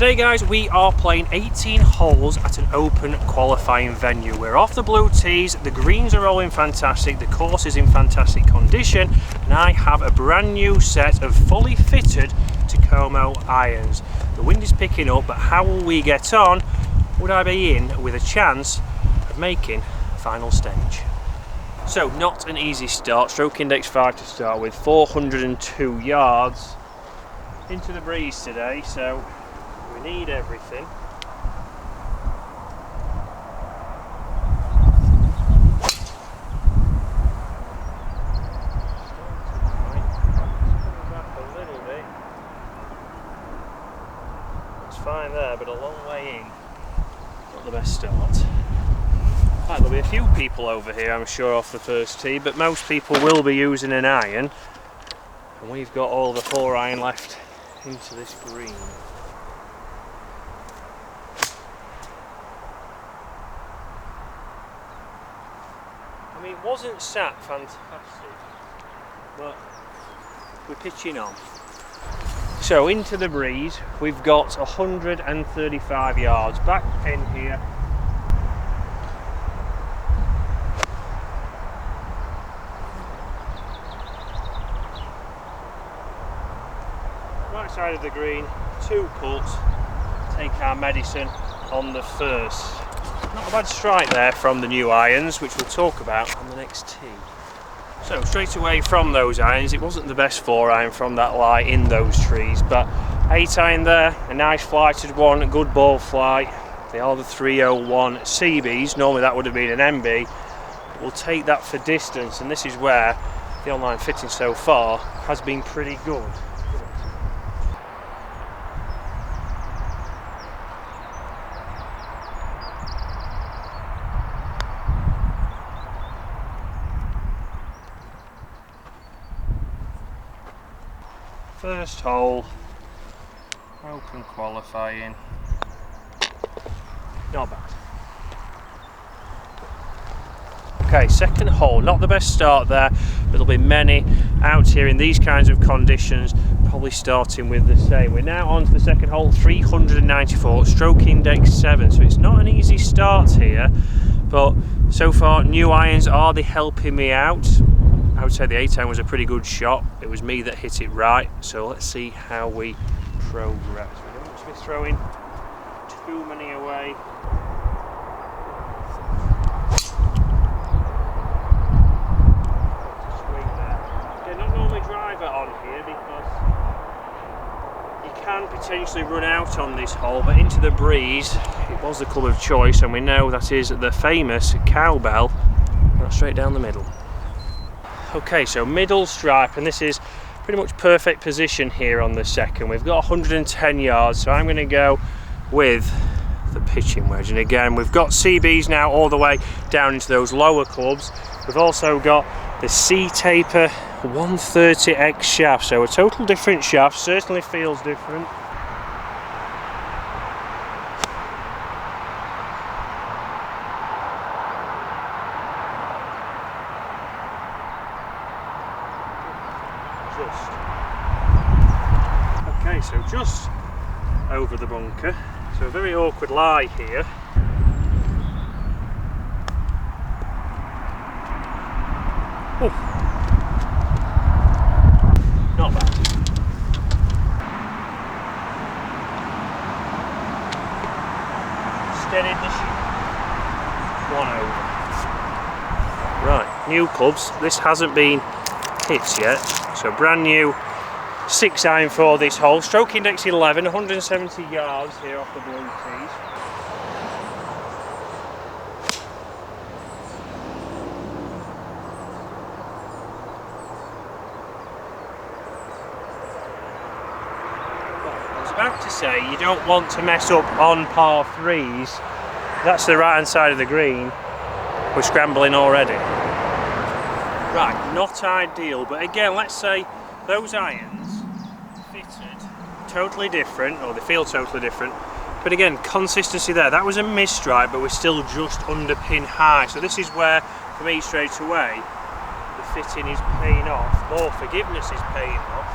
Today guys, we are playing 18 holes at an open qualifying venue. We're off the blue tees, the greens are all in fantastic, the course is in fantastic condition, and I have a brand new set of fully fitted TAKOMO irons. The wind is picking up, but how will we get on? Would I be in with a chance of making final stage? So not an easy start, stroke index 5 to start with, 402 yards into the breeze today, so we need everything. It's fine there, but a long way in. Not the best start. Right, there'll be a few people over here, I'm sure, off the first tee, but most people will be using an iron. And we've got all the 4-iron left into this green. I mean, it wasn't sat fantastic, but we're pitching on. So into the breeze, we've got 135 yards back in here. Right side of the green, 2 putts, take our medicine on the first. Not a bad strike there from the new irons, which we'll talk about on the next tee. So straight away from those irons, it wasn't the best 4-iron from that lie in those trees, but 8-iron there, a nice flighted one, a good ball flight. They are the 301 CBs, normally that would have been an MB. We'll take that for distance, and this is where the online fitting so far has been pretty good. First hole, open qualifying, not bad. Okay, second hole, not the best start there, but there'll be many out here in these kinds of conditions, probably starting with the same. We're now on to the second hole, 394, stroke index 7, so it's not an easy start here, but so far new irons are they helping me out. I would say the 8-iron was a pretty good shot. It was me that hit it right, so let's see how we progress. We don't want to be throwing too many away. Swing there. Yeah, not normally driver on here because you can potentially run out on this hole, but into the breeze, it was the club of choice, and we know that is the famous cowbell, not straight down the middle. Okay, so middle stripe, and this is pretty much perfect position here on the second. We've got 110 yards, so I'm going to go with the pitching wedge. And again, we've got CBs now all the way down into those lower clubs. We've also got the C-Taper 130X shaft, so a total different shaft, certainly feels different. Okay, so just over the bunker, so a very awkward lie here. Oh, not bad. Steadied the ship. 1 over. Right, new clubs. This hasn't been hit yet, so brand new 6-iron for this hole, stroke index 11, 170 yards here off the blue tees. I was about to say you don't want to mess up on par 3s. That's the right hand side of the green. We're scrambling already. Right, not ideal, but again, let's say those irons fitted totally different, or they feel totally different, but again, consistency there. That was a misstrike, but we're still just under pin high, so this is where, for me, straight away, the fitting is paying off, or forgiveness is paying off.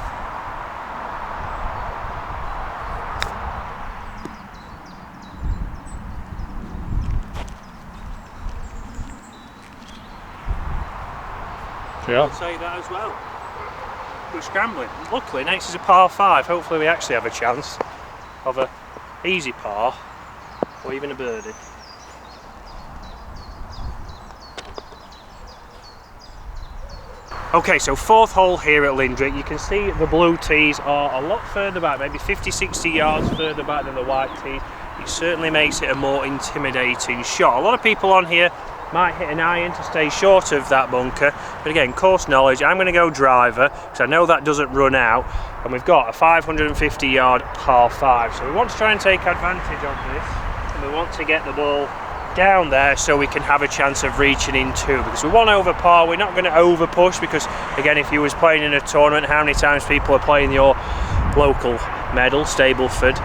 Yeah. I'll take that as well. We're scrambling. Luckily, next is a par 5. Hopefully we actually have a chance of a easy par or even a birdie. Okay, so 4th hole here at Lindrick. You can see the blue tees are a lot further back, maybe 50-60 yards further back than the white tees. It certainly makes it a more intimidating shot. A lot of people on here might hit an iron to stay short of that bunker, but again, course knowledge, I'm going to go driver because I know that doesn't run out, and we've got a 550 yard par 5, so we want to try and take advantage of this, and we want to get the ball down there so we can have a chance of reaching in 2, because we're 1 over par. We're not going to over push, because again, if you was playing in a tournament, how many times people are playing your local medal, Stableford,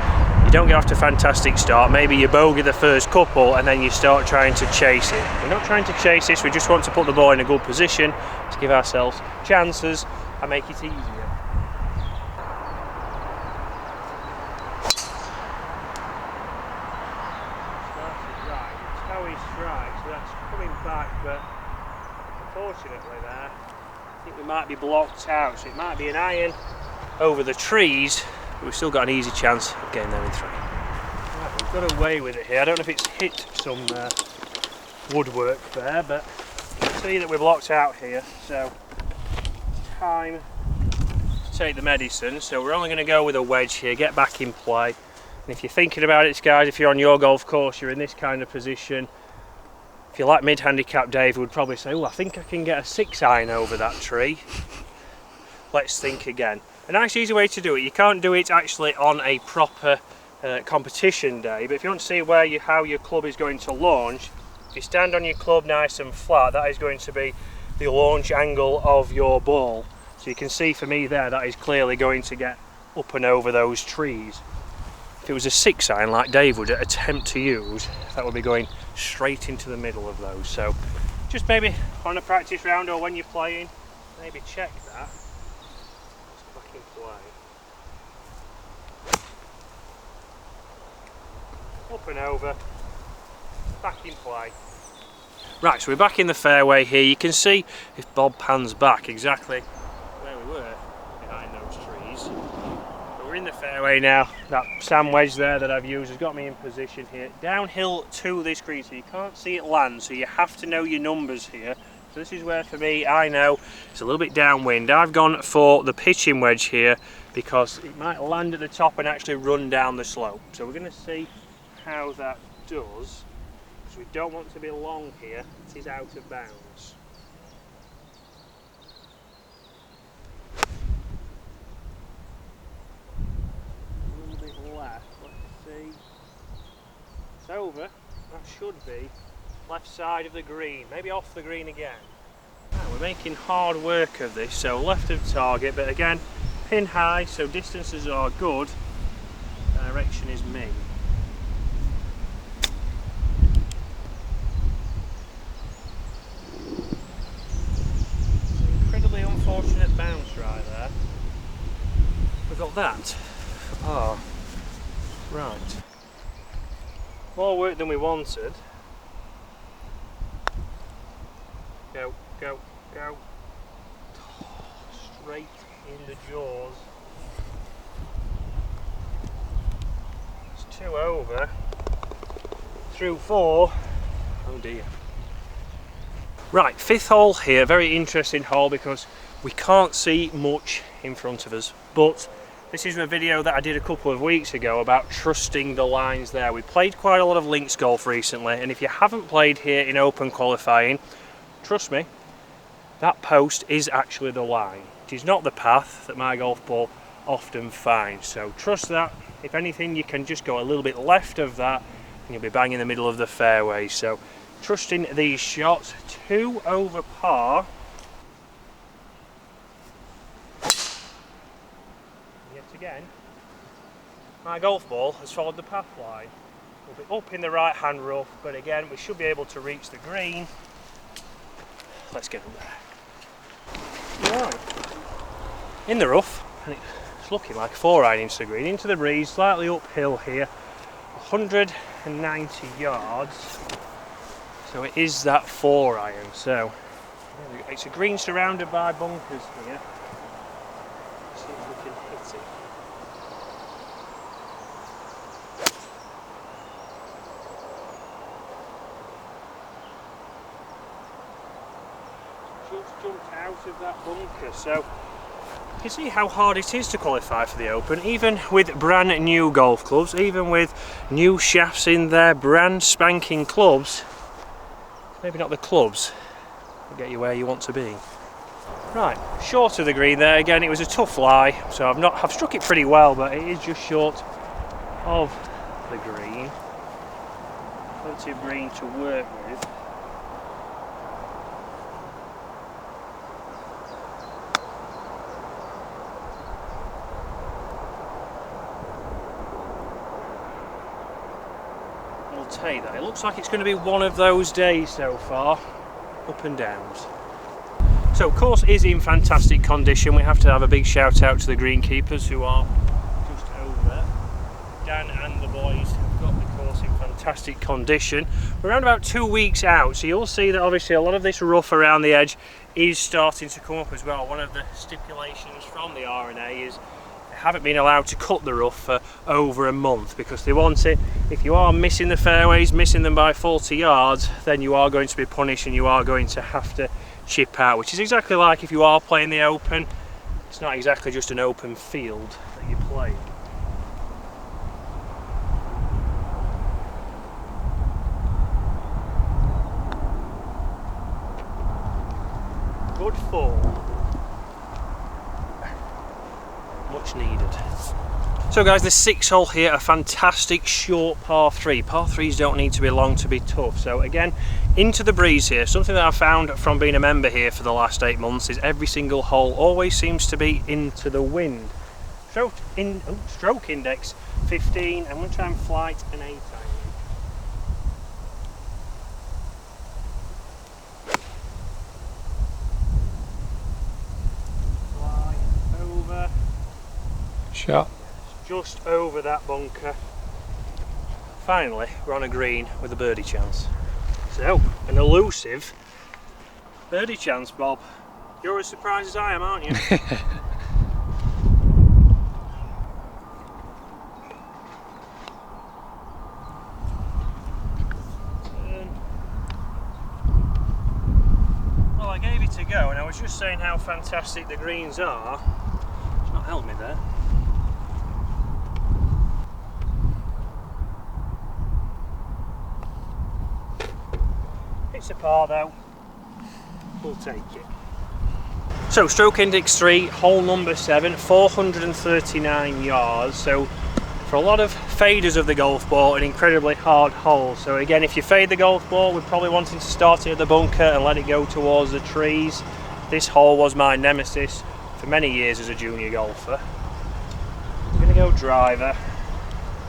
you don't get off to a fantastic start, maybe you bogey the first couple and then you start trying to chase it. We're not trying to chase this, we just want to put the ball in a good position to give ourselves chances and make it easier. Strike, so that's coming back, but unfortunately there, I think we might be blocked out, so it might be an iron over the trees, but we've still got an easy chance of getting there in 3. Right, we've got away with it here. I don't know if it's hit some woodwork there, but you can see that we're blocked out here, so time to take the medicine. So we're only going to go with a wedge here, get back in play. And if you're thinking about it, guys, if you're on your golf course, you're in this kind of position, if you're like mid-handicap Dave, would probably say, oh, I think I can get a 6 iron over that tree. Let's think again. A nice easy way to do it, you can't do it actually on a proper competition day, but if you want to see how your club is going to launch, if you stand on your club nice and flat, that is going to be the launch angle of your ball. So you can see for me there, that is clearly going to get up and over those trees. If it was a 6 iron like Dave would attempt to use, that would be going straight into the middle of those. So just maybe on a practice round or when you're playing, maybe check that. Let's go back in play. Up and over, back in play. Right, so we're back in the fairway here. You can see, if Bob pans back, exactly where we were behind those trees. But we're in the fairway now. That sand wedge there that I've used has got me in position here. Downhill to this green, so you can't see it land, so you have to know your numbers here. So this is where, for me, I know it's a little bit downwind. I've gone for the pitching wedge here because it might land at the top and actually run down the slope. So we're going to see how that does, because we don't want to be long here. It is out of bounds. A little bit left, let's see. It's over. That should be left side of the green, maybe off the green again. Now we're making hard work of this, so left of target, but again, pin high, so distances are good. Direction is me. Incredibly unfortunate bounce right there. We've got that. Oh, right. More work than we wanted. Go, go, go. Straight in the jaws. It's 2 over. Through 4. Oh dear. Right, 5th hole here. Very interesting hole because we can't see much in front of us. But this is a video that I did a couple of weeks ago about trusting the lines there. We played quite a lot of links golf recently, and if you haven't played here in open qualifying, trust me, that post is actually the line. It is not the path that my golf ball often finds. So trust that. If anything, you can just go a little bit left of that and you'll be bang in the middle of the fairway. So trusting these shots. 2 over par. Yet again, my golf ball has followed the path line. We'll be up in the right hand rough, but again, we should be able to reach the green. Let's get up there. Right. In the rough, and it's looking like a 4-iron into the green, into the breeze, slightly uphill here, 190 yards. So it is that 4-iron. So It's a green surrounded by bunkers here. Let's see if we can hit it. Just jumped out of that bunker, so you can see how hard it is to qualify for the Open, even with brand new golf clubs, even with new shafts in their brand spanking clubs. Maybe not the clubs will get you where you want to be. Right, short of the green there. Again, it was a tough lie, so I've struck it pretty well, but it is just short of the green. Plenty of green to work with. Take that. It looks like it's going to be one of those days so far, up and downs. So course is in fantastic condition. We have to have a big shout out to the greenkeepers who are just over there. Dan and the boys have got the course in fantastic condition. We're around about 2 weeks out, so you'll see that obviously a lot of this rough around the edge is starting to come up as well. One of the stipulations from the R&A is haven't been allowed to cut the rough for over a month because they want it. If you are missing the fairways, missing them by 40 yards, then you are going to be punished and you are going to have to chip out, which is exactly like if you are playing the Open. It's not exactly just an open field that you play. Good fall. Much needed. So guys, the 6th hole here, a fantastic short par 3. Par 3s don't need to be long to be tough. So again, into the breeze here. Something that I've found from being a member here for the last 8 months is every single hole always seems to be into the wind. Stroke index 15. I'm going to try and flight an 8 iron. Shot. Just over that bunker. Finally, we're on a green with a birdie chance. So, an elusive birdie chance, Bob. You're as surprised as I am, aren't you? Well, I gave it a go, and I was just saying how fantastic the greens are. It's not helped me there. It's a par though, we'll take it. So stroke index 3, hole number 7, 439 yards. So for a lot of faders of the golf ball, an incredibly hard hole. So again, if you fade the golf ball, we're probably wanting to start it at the bunker and let it go towards the trees. This hole was my nemesis for many years as a junior golfer. I'm going to go driver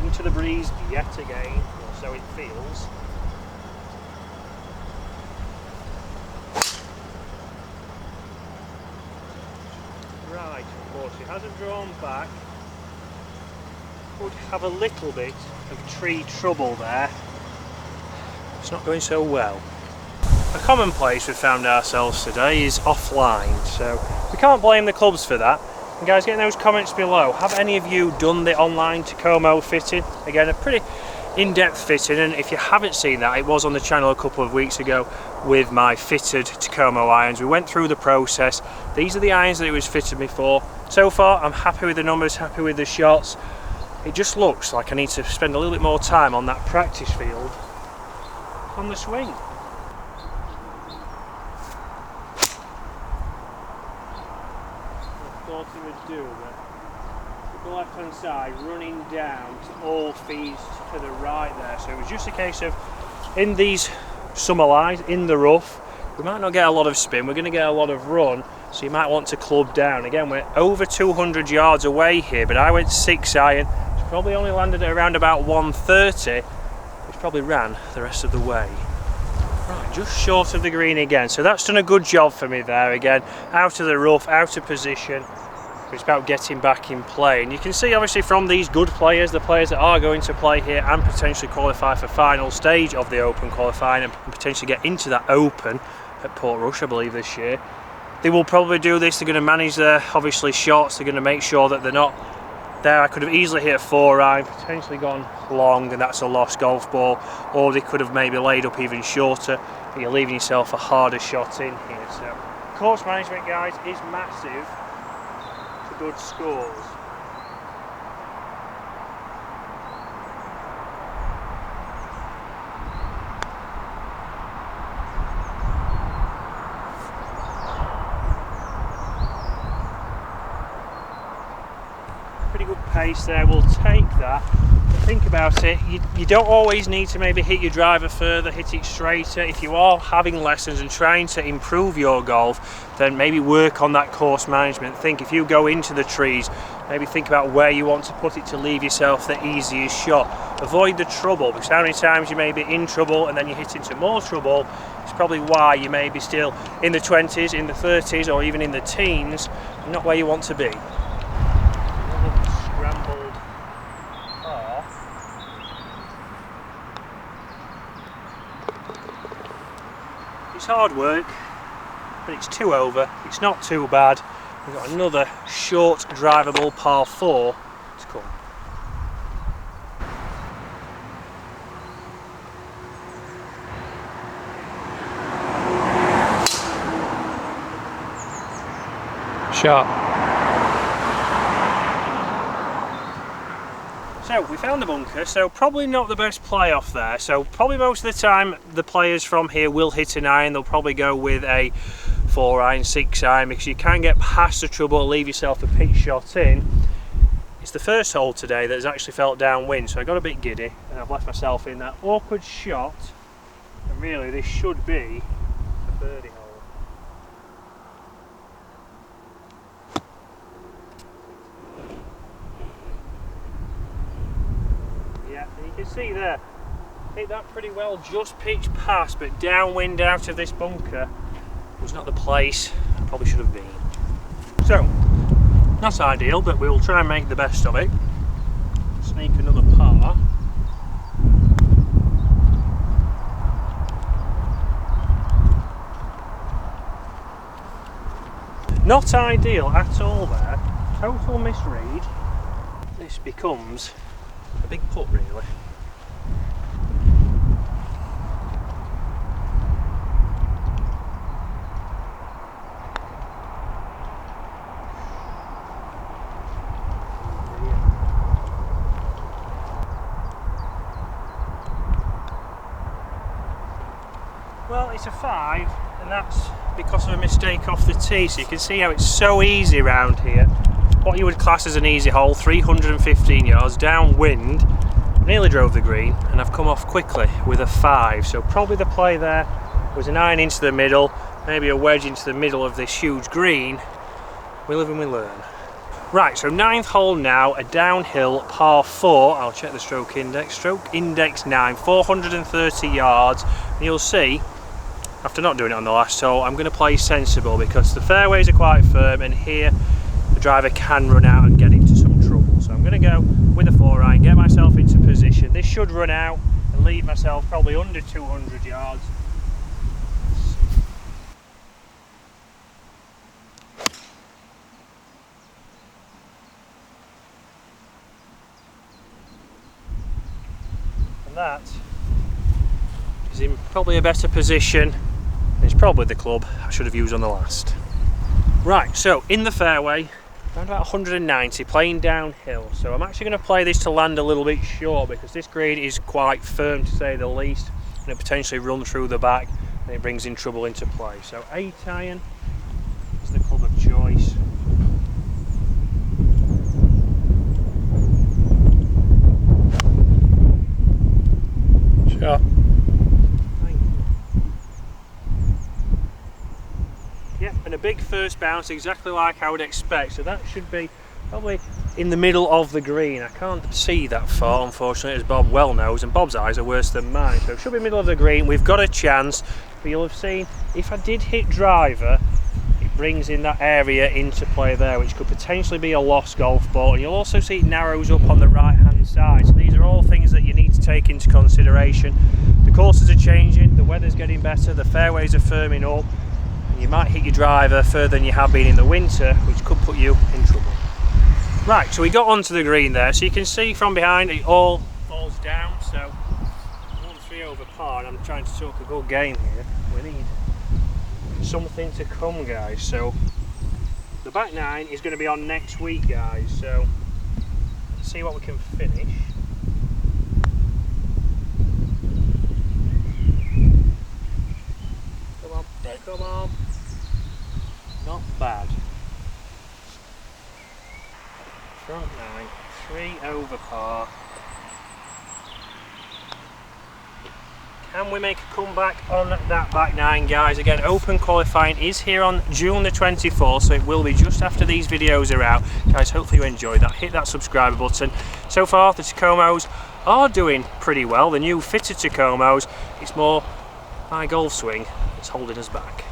into the breeze yet again, or so it feels. Right, of course, it hasn't drawn back. Could have a little bit of tree trouble there. It's not going so well. A common place we've found ourselves today is offline, so we can't blame the clubs for that. And guys, get in those comments below. Have any of you done the online TAKOMO fitting? Again, a pretty in-depth fitting, and if you haven't seen that, it was on the channel a couple of weeks ago with my fitted TAKOMO irons. We went through the process. These are the irons that it was fitted me for. So far, I'm happy with the numbers, happy with the shots. It just looks like I need to spend a little bit more time on that practice field on the swing. I thought it would do, but the left hand side running down to all feeds to the right there, so it was just a case of in these summer lies in the rough we might not get a lot of spin, we're going to get a lot of run, so you might want to club down. Again, we're over 200 yards away here, but I went 6 iron, it's probably only landed at around about 130, which probably ran the rest of the way. Right, just short of the green again, so that's done a good job for me there. Again, out of the rough, out of position. It's about getting back in play, and you can see obviously from these good players, the players that are going to play here and potentially qualify for final stage of the Open qualifying and potentially get into that Open at Portrush, I believe, this year. They will probably do this. They're going to manage their, obviously, shots. They're going to make sure that they're not there. I could have easily hit a 4-iron, potentially gone long, and that's a lost golf ball, or they could have maybe laid up even shorter, but you're leaving yourself a harder shot in here. So course management, guys, is massive for good scores. Pretty good pace there, we'll take that. But think about it, you don't always need to maybe hit your driver further, hit it straighter. If you are having lessons and trying to improve your golf, then maybe work on that course management. Think if you go into the trees, maybe think about where you want to put it to leave yourself the easiest shot. Avoid the trouble, because how many times you may be in trouble and then you hit into more trouble. It's probably why you may be still in the 20s, in the 30s, or even in the teens, not where you want to be. It's hard work, but it's 2 over. It's not too bad. We've got another short drivable par 4 to come. Sharp. So we found the bunker, so probably not the best play off there. So probably most of the time the players from here will hit an iron. They'll probably go with a 4-iron, 6-iron, because you can get past the trouble, leave yourself a pitch shot in. It's the first hole today that has actually felt downwind, so I got a bit giddy and I've left myself in that awkward shot. And really this should be a birdie hole. You can see there, hit that pretty well, just pitched past, but downwind out of this bunker was not the place I probably should have been. So, not ideal, but we will try and make the best of it. Sneak another par. Not ideal at all there, total misread. This becomes a big putt really. Well, it's a 5, and that's because of a mistake off the tee, so you can see how it's so easy around here. What you would class as an easy hole, 315 yards, downwind, nearly drove the green, and I've come off quickly with a 5. So probably the play there was an iron into the middle, maybe a wedge into the middle of this huge green. We live and we learn. Right, so 9th hole now, a downhill par 4. I'll check the stroke index. Stroke index 9, 430 yards. And you'll see, after not doing it on the last hole, I'm going to play sensible because the fairways are quite firm, and here the driver can run out and get into some trouble. So I'm going to go with a 4-iron, get myself into position. This should run out and leave myself probably under 200 yards. And that is in probably a better position. It's probably the club I should have used on the last. Right, so in the fairway, around about 190, playing downhill. So I'm actually going to play this to land a little bit short because this green is quite firm, to say the least, and it potentially run through the back and it brings in trouble into play. So 8-iron is the club of choice. Sure. Yep, and a big first bounce, exactly like I would expect. So that should be probably in the middle of the green. I can't see that far, unfortunately, as Bob well knows, and Bob's eyes are worse than mine. So it should be middle of the green. We've got a chance, but you'll have seen if I did hit driver, it brings in that area into play there, which could potentially be a lost golf ball. And you'll also see it narrows up on the right hand side. So these are all things that you need to take into consideration. The The courses are changing, the weather's getting better, the fairways are firming up, and you might hit your driver further than you have been in the winter, which could put you in trouble. Right, so we got onto the green there, so you can see from behind it all falls down, so 1-3 over par, and I'm trying to talk a good game here. We need something to come, guys. So the back nine is going to be on next week, guys, so let's see what we can finish. Come on, come on. Not bad. Front nine, 3 over par. Can we make a comeback on that back nine, guys? Again, open qualifying is here on June the 24th, so it will be just after these videos are out. Guys, hopefully you enjoyed that. Hit that subscribe button. So far, the TAKOMOs are doing pretty well. The new fitted TAKOMOs, it's more my golf swing that's holding us back.